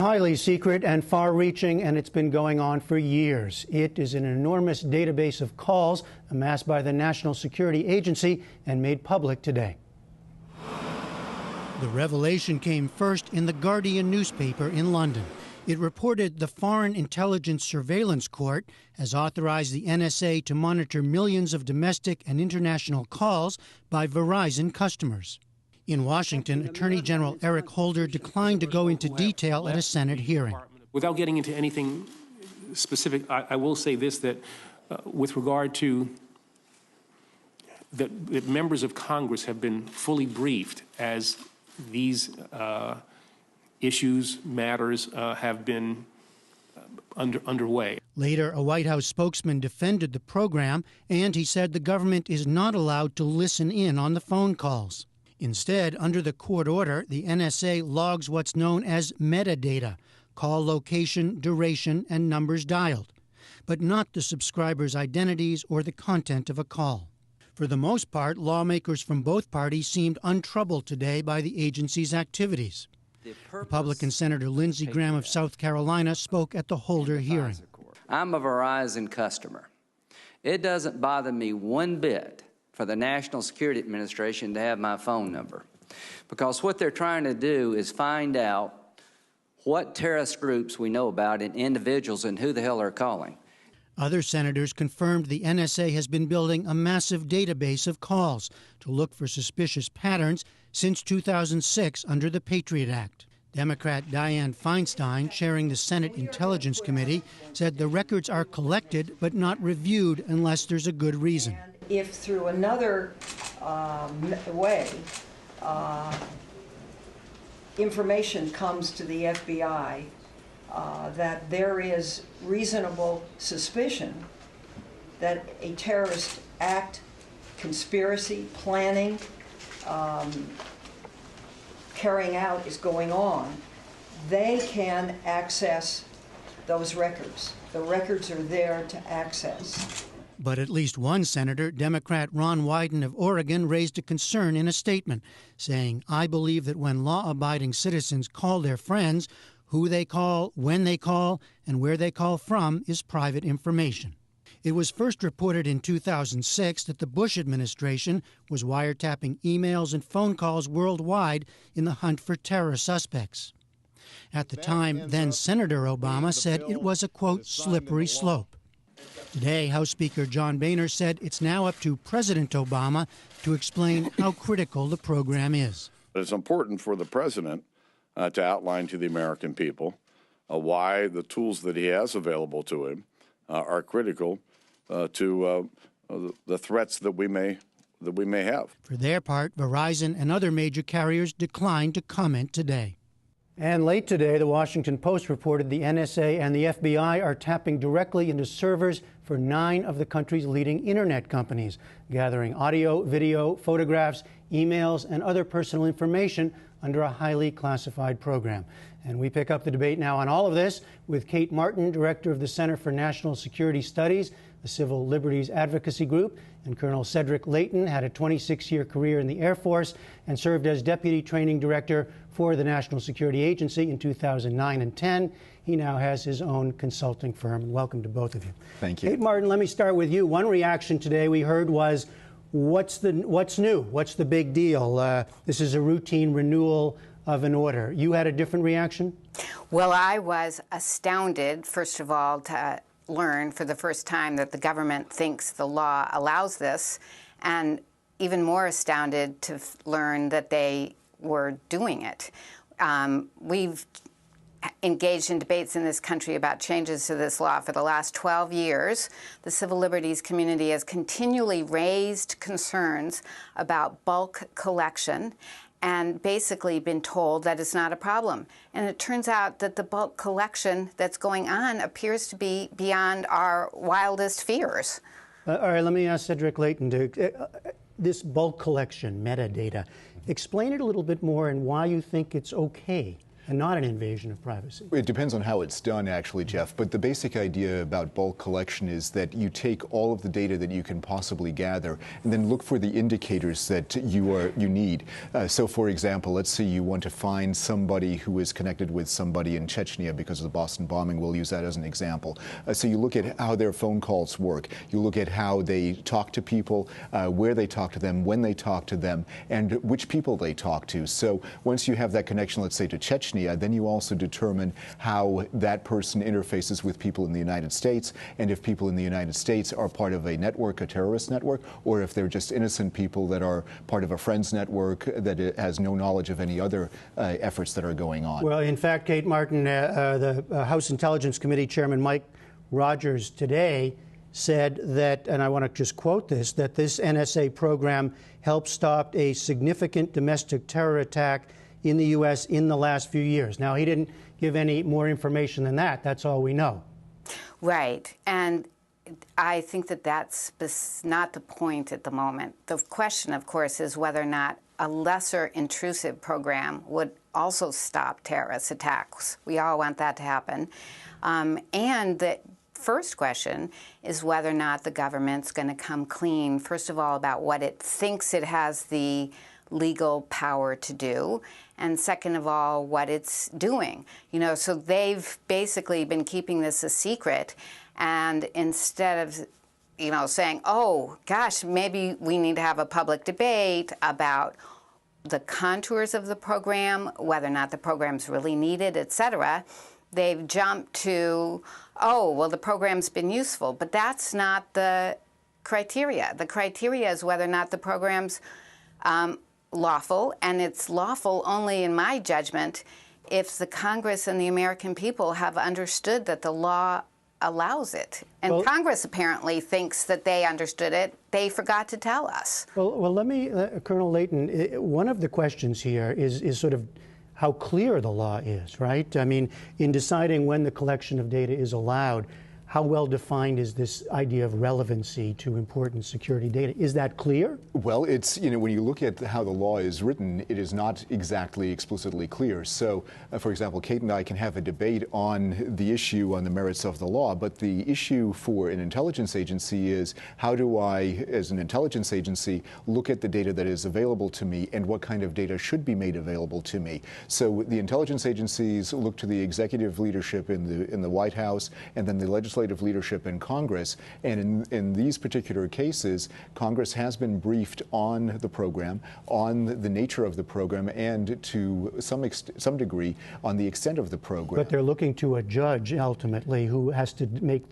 Highly secret and far-reaching, and it's been going on for years. It is an enormous database of calls amassed by the National Security Agency and made public today. The revelation came first in The Guardian newspaper in London. It reported the Foreign Intelligence Surveillance Court has authorized the NSA to monitor millions of domestic and international calls by Verizon customers. In Washington, Attorney General Eric Holder declined to go into detail at a Senate hearing. Without getting into anything specific, I will say this, that with regard to that members of Congress have been fully briefed as these issues, matters have been underway. Later, a White House spokesman defended the program, and he said the government is not allowed to listen in on the phone calls. Instead, under the court order, the NSA logs what's known as metadata, call location, duration, and numbers dialed, but not the subscriber's identities or the content of a call. For the most part, lawmakers from both parties seemed untroubled today by the agency's activities. Republican Senator Lindsey Graham of South Carolina spoke at the Holder hearing. I'm a Verizon customer. It doesn't bother me one bit for the National Security Administration to have my phone number, because what they're trying to do is find out what terrorist groups we know about and individuals and who the hell are calling. Other senators confirmed the NSA has been building a massive database of calls to look for suspicious patterns since 2006 under the Patriot Act. Democrat Dianne Feinstein, chairing the Senate Intelligence Committee, said the records are collected but not reviewed unless there's a good reason. If through another way information comes to the FBI that there is reasonable suspicion that a terrorist act, conspiracy, planning, carrying out is going on, they can access those records. The records are there to access. But at least one senator, Democrat Ron Wyden of Oregon, raised a concern in a statement, saying, "I believe that when law-abiding citizens call their friends, who they call, when they call, and where they call from is private information." It was first reported in 2006 that the Bush administration was wiretapping emails and phone calls worldwide in the hunt for terror suspects. At the time, then-Senator Obama said it was a, quote, slippery slope. Today, House Speaker John Boehner said it's now up to President Obama to explain how critical the program is. It's important for the president to outline to the American people why the tools that he has available to him are critical to the threats that we may have. For their part, Verizon and other major carriers declined to comment today. And late today, the Washington Post reported the NSA and the FBI are tapping directly into servers for 9 of the country's leading internet companies, gathering audio, video, photographs, emails, and other personal information under a highly classified program. And we pick up the debate now on all of this with Kate Martin, director of the Center for National Security Studies, the Civil Liberties Advocacy Group, and Colonel Cedric Leighton had a 26-year career in the Air Force and served as Deputy Training Director for the National Security Agency in 2009 and 10. He now has his own consulting firm. Welcome to both of you. Thank you. Kate Martin, let me start with you. One reaction today we heard was, what's new? What's the big deal? This is a routine renewal of an order. You had a different reaction? Well, I was astounded, first of all, to learn for the first time that the government thinks the law allows this, and even more astounded to learn that they were doing it. We've engaged in debates in this country about changes to this law for the last 12 years. The civil liberties community has continually raised concerns about bulk collection and basically been told that it's not a problem. And it turns out that the bulk collection that's going on appears to be beyond our wildest fears. All right, let me ask Cedric Leighton this bulk collection, metadata. Explain it a little bit more and why you think it's okay. and not an invasion of privacy. It depends on how it's done, actually, Jeff. But the basic idea about bulk collection is that you take all of the data that you can possibly gather and then look for the indicators that you need. So, for example, let's say you want to find somebody who is connected with somebody in Chechnya because of the Boston bombing. We'll use that as an example. So you look at how their phone calls work. You look at how they talk to people, where they talk to them, when they talk to them, and which people they talk to. So once you have that connection, let's say to Chechnya, then you also determine how that person interfaces with people in the United States, and if people in the United States are part of a network, a terrorist network, or if they're just innocent people that are part of a friends network that has no knowledge of any other efforts that are going on. Well, in fact, Kate Martin, the House Intelligence Committee Chairman Mike Rogers today said that, and I want to just quote this, that this NSA program helped stop a significant domestic terror attack in the U.S. in the last few years. Now, he didn't give any more information than that. That's all we know. Right. And I think that that's not the point at the moment. The question, of course, is whether or not a lesser intrusive program would also stop terrorist attacks. We all want that to happen. And the first question is whether or not the government's going to come clean, first of all, about what it thinks it has the legal power to do, and second of all, what it's doing. You know, so they've basically been keeping this a secret, and instead of, you know, saying, oh, gosh, maybe we need to have a public debate about the contours of the program, whether or not the program's really needed, et cetera, they've jumped to, oh, well, the program's been useful. But that's not the criteria. The criteria is whether or not the program's lawful, and it's lawful only, in my judgment, if the Congress and the American people have understood that the law allows it. And well, Congress apparently thinks that they understood it. They forgot to tell us. Well, let me, Colonel Layton, one of the questions here is sort of how clear the law is, right? I mean, in deciding when the collection of data is allowed, how well defined is this idea of relevancy to important security data? Is that clear? Well, it's, you know, when you look at how the law is written, it is not exactly explicitly clear. So, for example, Kate and I can have a debate on the issue, on the merits of the law, but the issue for an intelligence agency is how do I, as an intelligence agency, look at the data that is available to me and what kind of data should be made available to me. So the intelligence agencies look to the executive leadership in the White House and then the legislative leadership in Congress, and in these particular cases, Congress has been briefed on the program, on the nature of the program, and to some degree on the extent of the program. But they're looking to a judge ultimately who has to make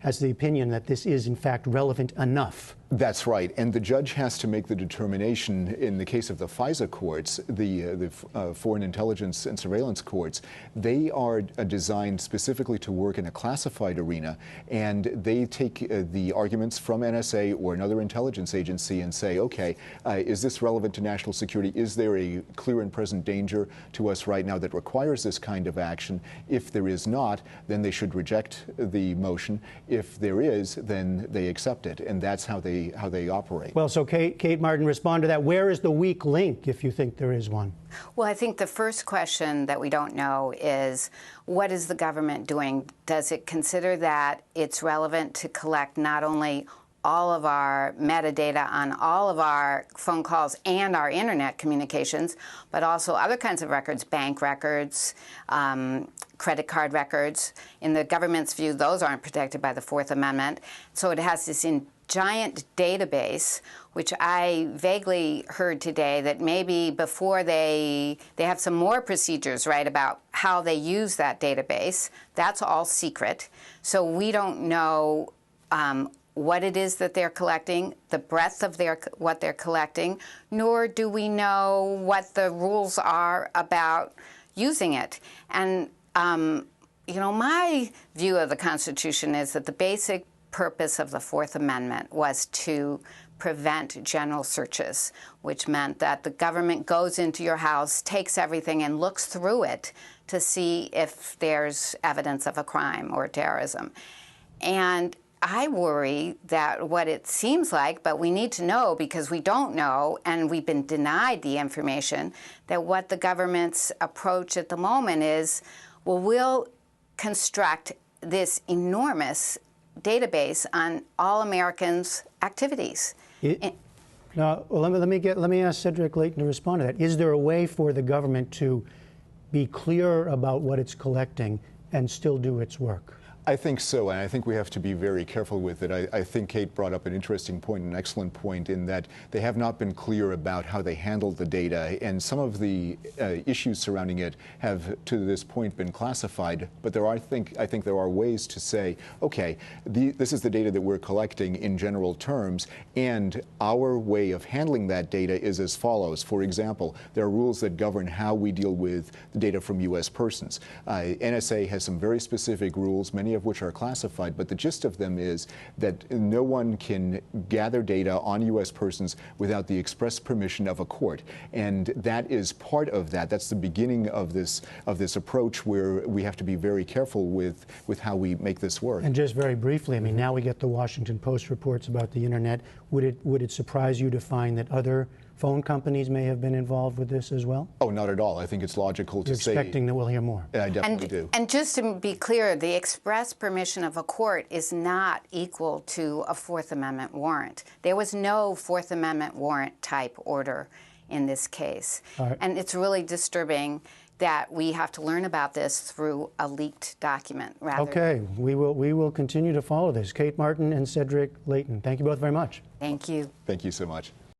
has the opinion that this is in fact relevant enough. That's right, and the judge has to make the determination. In the case of the FISA courts, the Foreign Intelligence and Surveillance courts, they are designed specifically to work in a classified arena, and they take the arguments from NSA or another intelligence agency and say, okay, is this relevant to national security? Is there a clear and present danger to us right now that requires this kind of action? If there is not, then they should reject the motion. If there is, then they accept it, and that's how they operate. Well, so Kate Martin, respond to that. Where is the weak link, if you think there is one? Well, I think the first question that we don't know is, what is the government doing? Does it consider that it's relevant to collect not only all of our metadata on all of our phone calls and our internet communications, but also other kinds of records, bank records, credit card records? In the government's view, those aren't protected by the Fourth Amendment. So it has this giant database, which I vaguely heard today that maybe before they have some more procedures, right, about how they use that database. That's all secret. So we don't know what it is that they're collecting, the breadth of what they're collecting, nor do we know what the rules are about using it. And, you know, my view of the Constitution is that the basic purpose of the Fourth Amendment was to prevent general searches, which meant that the government goes into your house, takes everything, and looks through it to see if there's evidence of a crime or terrorism. And I worry that what it seems like, but we need to know because we don't know, and we've been denied the information, that what the government's approach at the moment is, well, we'll construct this enormous database on all Americans' activities. Now, well, let me ask Cedric Layton to respond to that. Is there a way for the government to be clearer about what it's collecting and still do its work? I think so, and I think we have to be very careful with it. I think Kate brought up an interesting point, an excellent point, in that they have not been clear about how they handle the data, and some of the issues surrounding it have, to this point, been classified. But I think there are ways to say, okay, this is the data that we're collecting in general terms, and our way of handling that data is as follows. For example, there are rules that govern how we deal with the data from U.S. persons. NSA has some very specific rules, many of which are classified, but the gist of them is that no one can gather data on U.S. persons without the express permission of a court. And that is part of that. That's the beginning of this approach where we have to be very careful with how we make this work. And just very briefly, I mean, now we get the Washington Post reports about the internet. Would it surprise you to find that other phone companies may have been involved with this as well? Oh, not at all. I think it's logical to say. You're expecting that we'll hear more? I definitely do. And just to be clear, the express permission of a court is not equal to a Fourth Amendment warrant. There was no Fourth Amendment warrant type order in this case. Right. And it's really disturbing that we have to learn about this through a leaked document rather. Okay, we will continue to follow this. Kate Martin and Cedric Layton, thank you both very much. Thank you. Thank you so much.